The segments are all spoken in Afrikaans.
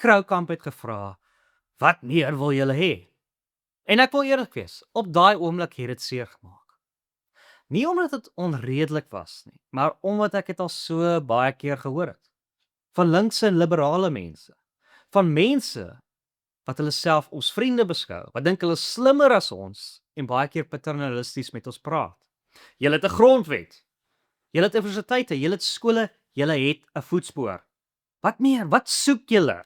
Kroukamp het gevra, wat meer wil julle hê? En ek wil eerlik wees, op daai oomblik het dit seer gemaak. Nie omdat dit onredelik was nie, maar omdat ek dit al so baie keer gehoor het. Van linkse en liberale mense. Van mense wat hulle self ons vriende beskou, wat dink hulle is slimmer as ons en baie keer paternalisties met ons praat. Julle het 'n grondwet. Julle het universiteite, julle het skole, julle het 'n voetspoor. Wat meer? Wat soek julle?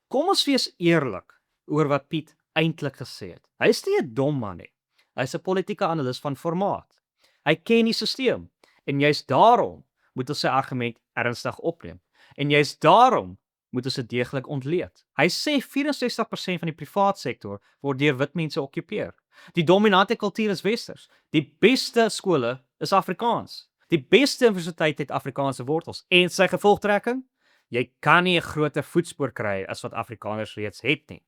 Kom ons wees eerlik oor wat Piet eintlik gesê het. Hy is nie 'n dom man nie. Hy's 'n politieke analis van formaat. Hy ken die stelsel en juist daarom moet ons sy argument ernstig opneem. En juist daarom moet ons dit deeglik ontleed. Hy sê 64% van die privaat sektor word deur wit mense okkupeer. Die dominante kultuur is westers. Die beste skole is Afrikaans. Die beste universiteit het Afrikaanse wortels en sy gevolgtrekking? Jy kan nie 'n groter voetspoor kry as wat Afrikaners reeds het nie.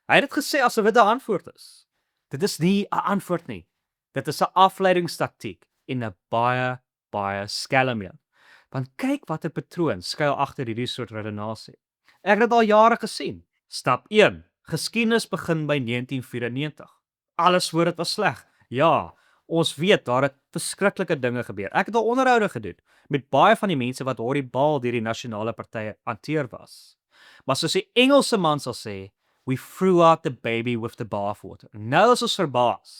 Hy het dit gesê asof dit 'n antwoord is. Dit is nie 'n antwoord nie. Dit is 'n afleidingstaktiek en 'n baie skelm een. Want kyk watter patroon skuil agter hierdie soort redenasie. Ek het dit al jare gesien. Stap 1. Geskiedenis begin by 1994. Alles voor dit was sleg. Ja, ons weet daar het verskriklike dinge gebeur. Ek het al onderhoude gedoen met baie van die mense wat horribaal deur die nasionale partye hanteer was. Maar soos die Engelse man sal sê, we threw out the baby with the bathwater. Nou is ons verbaas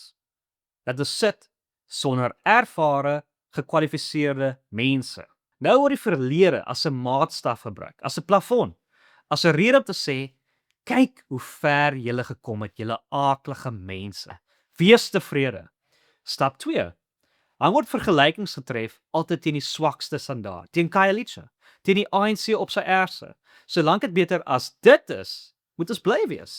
dat ons sit sonder ervare, gekwalifiseerde mense. Nou word die verlede as 'n maatstaf gebruik, as 'n plafon, as 'n rede om te sê, kyk hoe ver julle gekom het, julle aaklige mense. Wees tevrede. Stap 2. Dan word vergelykings getref altyd teen die swakste standaard, teen Khayelitsha, teen die ANC op sy ergste. Solank dit beter as dit is, moet ons bly wees.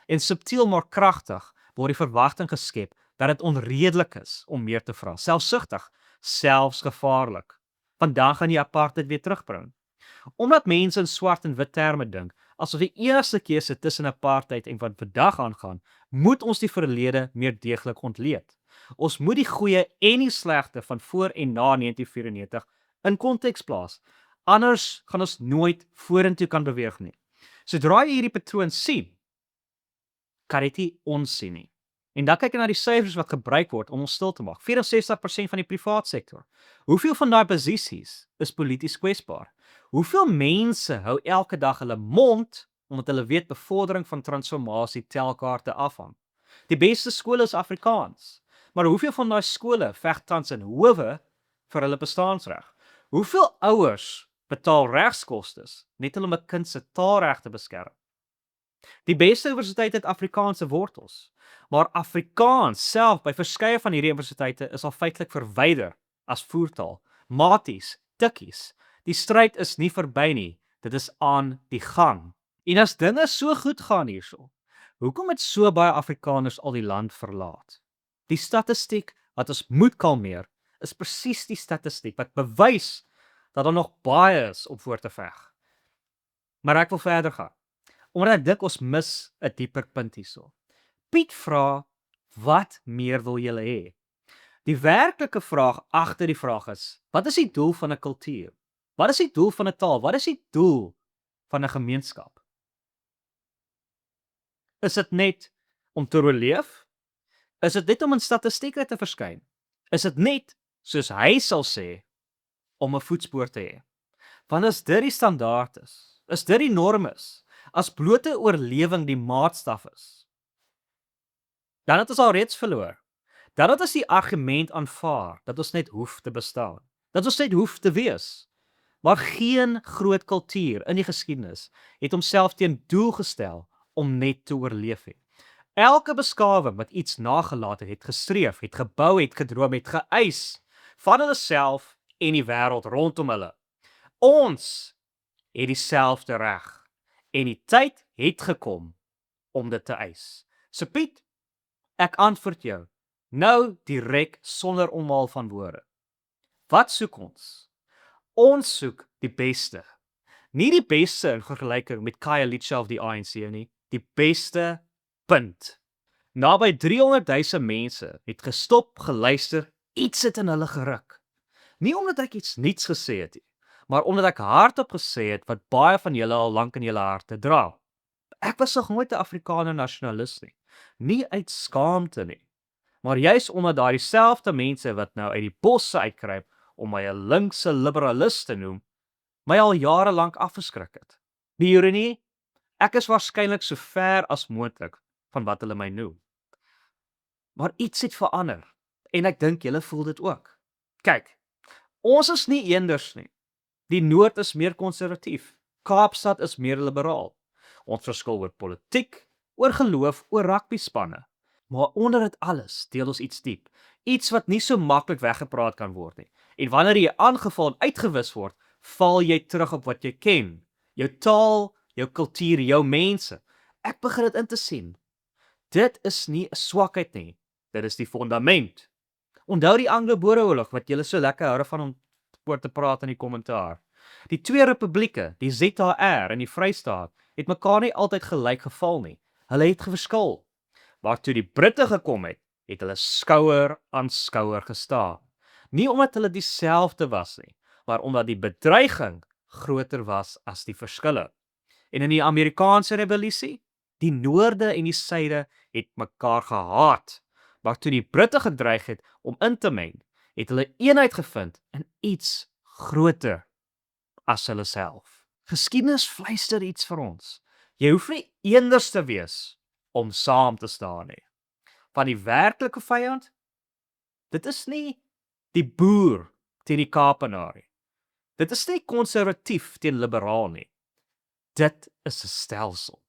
En subtiel maar kragtig word die verwagting geskep dat dit onredelik is om meer te vra, selfsugtig, selfs gevaarlik. Vandag gaan die apartheid weer terugbring. Omdat mense in swart en wit terme dink, asof die enigste keuse tussen apartheid en wat vandag aangaan, moet ons die verlede meer deeglik ontleed. Ons moet die goeie en die slegte van voor en na 1994 in konteks plaas. Anders gaan ons nooit vorentoe kan beweeg nie. Sodra jy hierdie patroon sien, kan dit nie ons sien nie. En dan kyk jy na die syfers wat gebruik word om ons stil te maak. 64% van die privaat sektor. Hoeveel van daai posisies is polities kwesbaar? Hoeveel mense hou elke dag hulle mond omdat hulle weet bevordering van transformasie tel kaarte afhang? Die beste skole is Afrikaans. Maar hoeveel van daai skole veg tans in howe vir hulle bestaansreg? Hoeveel ouers betaal regskostes net om 'n kind se taalreg te beskerm? Die beste universiteit het Afrikaanse wortels, maar Afrikaans self by verskeie van hierdie universiteite is al feitelik verwyder as voertaal. Maties, tikkies. Die stryd is nie verby nie, dit is aan die gang. En as dinge so goed gaan hierso, hoekom het so baie Afrikaners al die land verlaat? Die statistiek wat ons moet kalmeer, is presies die statistiek wat bewys dat daar nog baie is om voor te veg. Maar ek wil verder gaan, omdat ek dink ons mis 'n dieper punt hierso. Piet vra, wat meer wil julle hê? Die werklike vraag agter die vraag is, wat is die doel van 'n kultuur? Wat is die doel van 'n taal? Wat is die doel van 'n gemeenskap? Is dit net om te oorleef? Is dit net om in statistieke te verskyn? Is dit net, soos hy sal sê, om 'n voetspoor te hê? Want as dit die standaard is dit die norm is, as blote oorlewing die maatstaf is, dan het ons al reeds verloor. Dan het ons die argument aanvaar dat ons net hoef te bestaan, dat ons net hoef te wees. Maar geen groot kultuur in die geskiedenis het homself teen doel gestel om net te oorleef het. Elke beskawing wat iets nagelaat het gestreef, het gebou, het gedroom, het geëis van hulle self en die wêreld rondom hulle. Ons het dieselfde reg en die tyd het gekom om dit te eis. So Piet, ek antwoord jou nou direk sonder omhaal van woorde. Wat soek ons? Ons soek die beste. Nie die beste in vergelyking met Khayelitsha of die ANC nie, die beste punt. Naby 300,000 mense het gestop, geluister, iets het in hulle geruk. Nie omdat ek iets niets gesê het nie, maar omdat ek hardop gesê het wat baie van julle al lank in julle harte dra. Ek was nog nooit 'n Afrikaner nasionalis nie, nie uit skaamte nie, maar juis omdat daardie selfde mense wat nou uit die bosse uitkruip om my 'n linkse liberalis te noem, my al jare lank afgeskrik het. Die ironie, ek is waarskynlik so ver as moontlik van wat hulle my noem. Maar iets het verander en ek dink julle voel dit ook. Kyk, ons is nie eenders nie. Die Noord is meer konservatief. Kaapstad is meer liberaal. Ons verskil oor politiek, oor geloof, oor rugbyspanne. Maar onder dit alles deel ons iets diep. Iets wat nie so maklik weggepraat kan word nie. En wanneer jy aangeval en uitgewis word, val jy terug op wat jy ken. Jou taal, jou kultuur, jou mense. Ek begin dit in te sien. Dit is nie 'n swakheid nie. Dit is die fondament. Onthou die Anglo-Boereoorlog wat julle so lekker hou van om oor te praat in die kommentaar. Die twee republieke, die ZHR en die Vrystaat, het mekaar nie altyd gelyk geval nie. Hulle het verskil. Maar toe die Britte gekom het, het hulle skouer aan skouer gestaan. Nie omdat hulle dieselfde was nie, maar omdat die bedreiging groter was as die verskille. En in die Amerikaanse revolusie, die noorde en die suide het mekaar gehaat. Maar toe die Britte gedreig het om in te meng, het hulle eenheid gevind in iets groter as hulle self. Geskiedenis fluister iets vir ons. Jy hoef nie eenders te wees om saam te staan nie. Van die werklike vyand, dit is nie die boer teen die Kaapenaar nie. Dit is nie konservatief teen liberaal nie. Dit is 'n stelsel,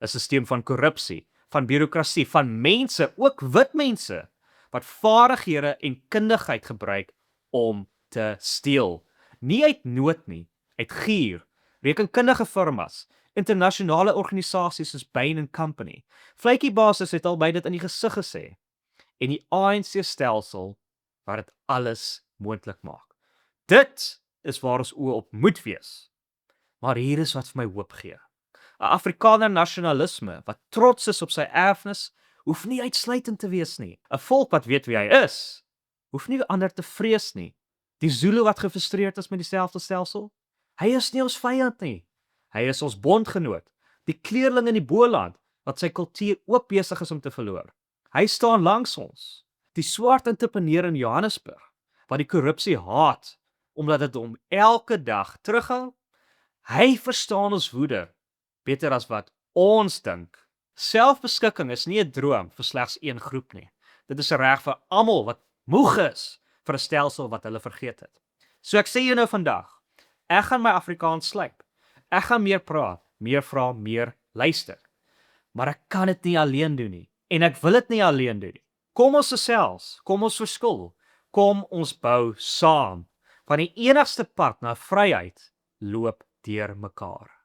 'n stelsel van korrupsie, van bureaukrasie, van mense, ook wit mense, wat vaardighede en kundigheid gebruik om te steel. Nie uit nood nie, uit gier. Rekenkundige firmas, internasionale organisasies soos Bain & Company. Vletjiebasis het al by dit in die gesig gesê. En die ANC stelsel wat dit alles moontlik maak. Dit is waar ons oë op moet wees. Maar hier is wat vir my hoop gee. 'n Afrikaner nasionalisme wat trots is op sy erfenis, hoef nie uitsluitend te wees nie. 'n Volk wat weet wie hy is, hoef nie ander te vrees nie. Die Zulu wat gefrustreerd is met dieselfde stelsel, hy is nie ons vyand nie. Hy is ons bondgenoot. Die kleerling in die Boland wat sy kultuur ook besig is om te verloor. Hy staan langs ons. Die swart entrepreneur in Johannesburg wat die korrupsie haat omdat dit hom elke dag terughou. Hy verstaan ons woede beter as wat ons dink. Selfbeskikking is nie 'n droom vir slegs een groep nie. Dit is 'n reg vir almal wat moeg is vir 'n stelsel wat hulle vergeet het. So ek sê jou nou vandag, ek gaan my Afrikaans slyp. Ek gaan meer praat, meer vra, meer luister. Maar ek kan dit nie alleen doen nie. En ek wil dit nie alleen doen nie. Kom ons gesels, kom ons verskil, kom ons bou saam. Want die enigste pad na vryheid loop deur mekaar.